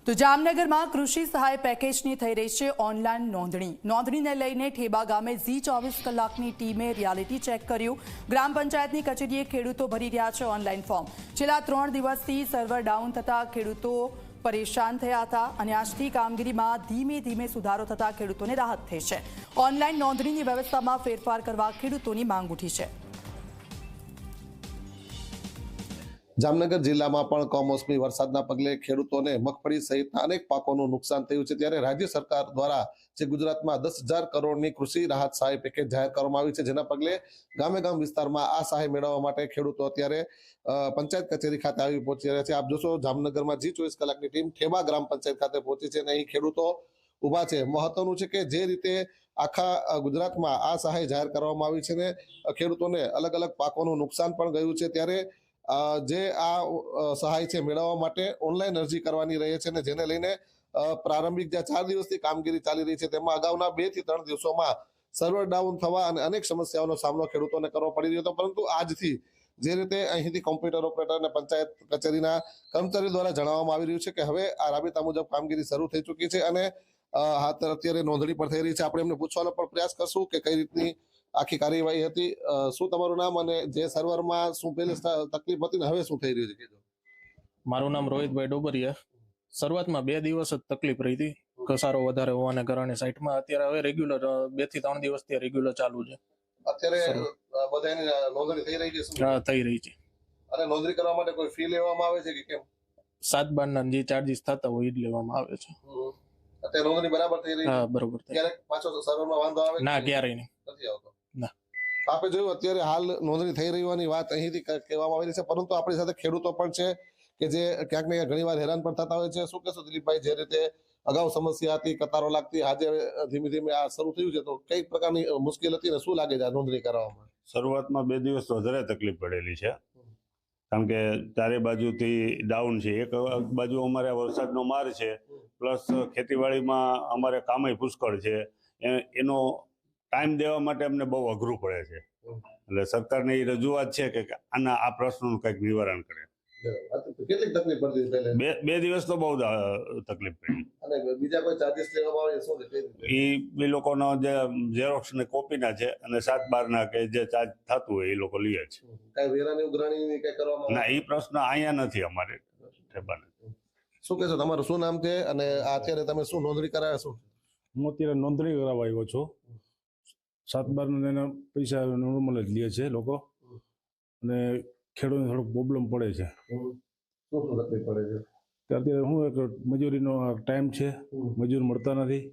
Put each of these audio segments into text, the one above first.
તો જામનગરમાં કૃષિ સહાય પેકેજની થઈ રહી છે ઓનલાઈન નોંધણીને લઈને ઠેબા ગામે ઝી 24 કલાકની ટીમે રિયાલિટી ચેક કર્યું। ગ્રામ પંચાયતની કચેરીએ ખેડૂતો ભરી રહ્યા છે ઓનલાઈન ફોર્મ। છેલ્લા 3 દિવસથી સર્વર ડાઉન થતા ખેડૂતો પરેશાન થયા હતા અને આજથી કામગીરીમાં ધીમે ધીમે સુધારો થતા ખેડૂતોને રાહત થઈ છે। ઓનલાઈન નોંધણીની વ્યવસ્થામાં ફેરફાર કરવા ખેડૂતોની માંગ ઉઠી છે। જામનગર જિલ્લામાં પણ કમોસમી વરસાદના પગલે ખેડૂતોને મગફળી સહિતના અનેક પાકોનું નુકસાન થયું છે। ત્યારે રાજ્ય સરકાર દ્વારા જે ગુજરાતમાં 10,000 કરોડની કૃષિ રાહત સહાય પેકેજ જાહેર કરવામાં આવ્યું છે, જેના પગલે ગામે ગામ વિસ્તારમાં આ સહાય મેળવવા માટે ખેડૂતો અત્યારે પંચાયત કચેરી ખાતે આવી પહોંચી રહ્યા છે। આપ જોશો જામનગરમાં ઝી 24 કલાકની ટીમ ઠેબા ગ્રામ પંચાયત ખાતે પહોંચી છે અને અહીં ખેડૂતો ઉભા છે। મહત્વનું છે કે જે રીતે આખા ગુજરાતમાં આ સહાય જાહેર કરવામાં આવી છે ને ખેડૂતોને અલગ અલગ પાકોનું નુકસાન પણ ગયું છે, ત્યારે જે આ સહાય છે મેળવવા માટે ઓનલાઈન અરજી કરવાની રહે છે ને જેને લઈને પ્રારંભિક જે 4 દિવસથી કામગીરી ચાલી રહી છે તેમાં અગાઉના 2 થી 3 દિવસોમાં સર્વર ડાઉન થવા અને અનેક સમસ્યાઓનો સામનો ખેડૂતોને કરવો પડી રહ્યો હતો, પરંતુ આજથી જે રીતે અહીંથી કોમ્પ્યુટર ઓપરેટર અને પંચાયત કચેરીના કર્મચારીઓ દ્વારા જણાવવામાં આવી રહ્યું છે કે હવે આ રાબેતા મુજબ કામગીરી શરૂ થઈ ચૂકી છે અને અત્યારે નોંધણી પણ થઈ રહી છે। આપણે એમને પૂછવાનો પણ પ્રયાસ કરશું કે કઈ રીતની આખી કાર્યવાહી હતી। શું તમારું નામ અને જે સર્વરમાં શું પહેલી તકલીફ હતી ને હવે શું થઈ રહ્યું છે? મારું નામ રોહિતભાઈ ડોબરિયા। શરૂઆતમાં 2 દિવસ જ તકલીફ રહી હતી, ઘસારો વધારે હોવાને કારણે સાઇટમાં અત્યારે હવે રેગ્યુલર 2 થી 3 દિવસથી રેગ્યુલર ચાલુ છે। અત્યારે બધાની નોંધણી થઈ રહી છે? હા, થઈ રહી છે। અને નોંધણી કરવા માટે કોઈ ફી લેવામાં આવે છે કે કેમ? 7/12 જે ચાર્જીસ થતા હોય એ જ લેવામાં આવે છે। અત્યારે નોંધણી બરાબર થઈ રહી છે? હા, બરોબર। ક્યારેક પાછો સર્વરમાં વાંધો આવે? ના, ક્યારેય નહીં, નથી આવતો। ના। આપણે જોયું અત્યારે હાલ નોંધણી થઈ રહી હોવાની વાત અહીંથી કહેવામાં આવી રહી છે, પરંતુ આપણી સાથે ખેડૂતો પણ છે કે જે ક્યાંક ને ક્યાંક ઘણી વાર હેરાન પણ થતા હોય છે। શું કહેશો દિલીપભાઈ, જે રીતે અગાઉ સમસ્યા હતી, કતારો લાગતી, આજે ધીમે ધીમે આ શરૂ થયું છે, તો કઈ પ્રકારની મુશ્કેલ હતી ને શું લાગે છે આ નોંધણી કરવામાં? શરૂઆતમાં 2 દિવસ વધારે તકલીફ પડેલી છે, કારણ કે ચારે બાજુથી ડાઉન છે। એક બાજુ અમારે વરસાદનો માર છે, પ્લસ ખેતીવાડીમાં અમારે કામય પુષ્કળ છે, એનો ટાઈમ દેવા માટે અમને બહુ અઘરું પડે છે। એટલે સરકારની એ રજૂઆત છે કે આના આ પ્રશ્નનું કંઈક નિવારણ કરે। કેટલી તકલીફ પડતી પહેલા? 2 દિવસ તો બહુ તકલીફ પડી। અને બીજા કોઈ ચાર્જીસ લેવામાં આવે શું છે? એ લોકોનો જે ઝેરોક્સ ને કોપીના છે અને 7/12 કે જે ચાર્જ થતું હોય એ લોકો લે છે। કઈ વેરાની ઉઘરાણી કઈ કરવામાં ના, એ પ્રશ્ન અહીંયા નથી અમારે ઠેબાને। શું કહેશો, તમારું શું નામ છે અને અત્યારે તમે શું નોંધણી કરાવ્યા છો? હું અત્યારે નોંધણી કરાવવા આવ્યો છું। 7/12 પૈસા નોર્મલ જ લે છે લોકો, અને ખેડૂતને થોડોક પ્રોબ્લેમ પડે છે। શું તકલીફ પડે છે? અત્યારે શું એક મજૂરીનો ટાઈમ છે, મજૂર મળતા નથી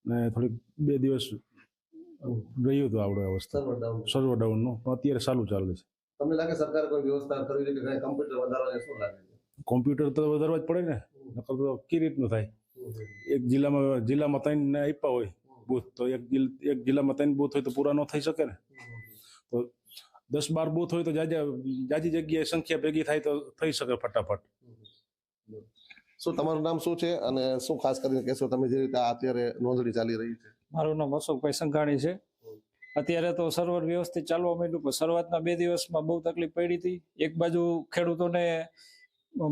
ને થોડીક 2 દિવસ રહ્યું હતું આપણે અવસ્થા સર્વર ડાઉનનું, પણ અત્યારે ચાલુ ચાલે છે। તમને લાગે સરકાર કોઈ વ્યવસ્થા કરવી છે કે કમ્પ્યુટર વધારવા, શું લાગે છે? કોમ્પ્યુટર તો વધારવા જ પડે ને, નકર તો કઈ રીતનું થાય? એક જિલ્લામાં 3 આપ્યા હોય બૂથ, તો એક જિલ્લામાં 3 બૂથ હોય તો પૂરા ન થઈ શકે ને। તો 10-12 બૂથ હોય તો જાજી જગ્યાએ સંખ્યા ભેગી થાય તો થઈ શકે ફટાફટ। શું તમારું નામ શું છે અને શું ખાસ કરીને કહેશો તમે જે રીતે અત્યારે નોંધણી ચાલી રહી છે? મારું નામ અશોકભાઈ સંઘાણી છે। અત્યારે તો સર્વર વ્યવસ્થિત ચાલવા માંડ્યું, પણ શરૂઆતના 2 દિવસમાં બહુ તકલીફ પડી હતી। એક બાજુ ખેડૂતોને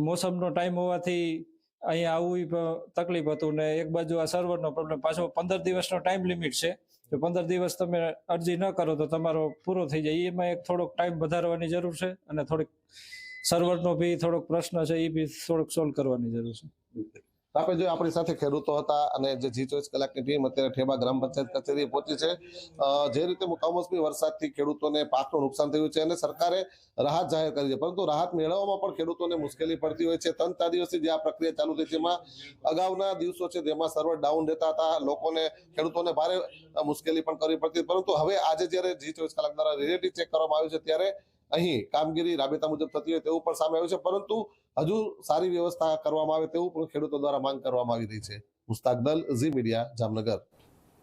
મોસમનો ટાઈમ હોવાથી અહીંયા આવવું તકલીફ હતું ને એક બાજુ આ સર્વરનો પ્રોબ્લેમ, પાછો 15 દિવસનો ટાઈમ લિમિટ છે, તો 15 દિવસ તમે અરજી ન કરો તો તમારો પૂરો થઈ જાય। એમાં એક થોડોક ટાઈમ વધારવાની જરૂર છે અને થોડીક સર્વરનો બી થોડોક પ્રશ્ન છે, એ બી થોડોક સોલ્વ કરવાની જરૂર છે। આપણે જો આપણી સાથે ખેડૂતો હતા અને જે ઝી 24 કલાકની ટીમ અત્યારે ઠેબા ગ્રામ પંચાયત કચેરીએ પહોંચી છે। જે રીતે કમોસમી વરસાદથી ખેડૂતોને પાકનું નુકસાન થયું છે અને સરકારે રાહત જાહેર કરી છે, પરંતુ રાહત મેળવવામાં પણ ખેડૂતોને મુશ્કેલી પડતી હોય છે। 3-4 દિવસથી જે આ પ્રક્રિયા ચાલુ થઈ છે, એમાં અગાઉના દિવસો છે જેમાં સર્વર ડાઉન રહેતા હતા, ખેડૂતોને ભારે મુશ્કેલી પણ કરવી પડતી, પરંતુ હવે આજે જ્યારે ઝી 24 કલાક દ્વારા રિયાલિટી ચેક કરવામાં આવ્યું છે ત્યારે અહીં કામગીરી રાબેતા મુજબ થતી હોય તેવું પણ સામે આવ્યું છે, પરંતુ હજુ સારી વ્યવસ્થા કરવામાં આવે તેવું પણ ખેડૂતો દ્વારા માંગ કરવામાં આવી રહી છે। મુસ્તાક દલ, ઝી મીડિયા, જામનગર।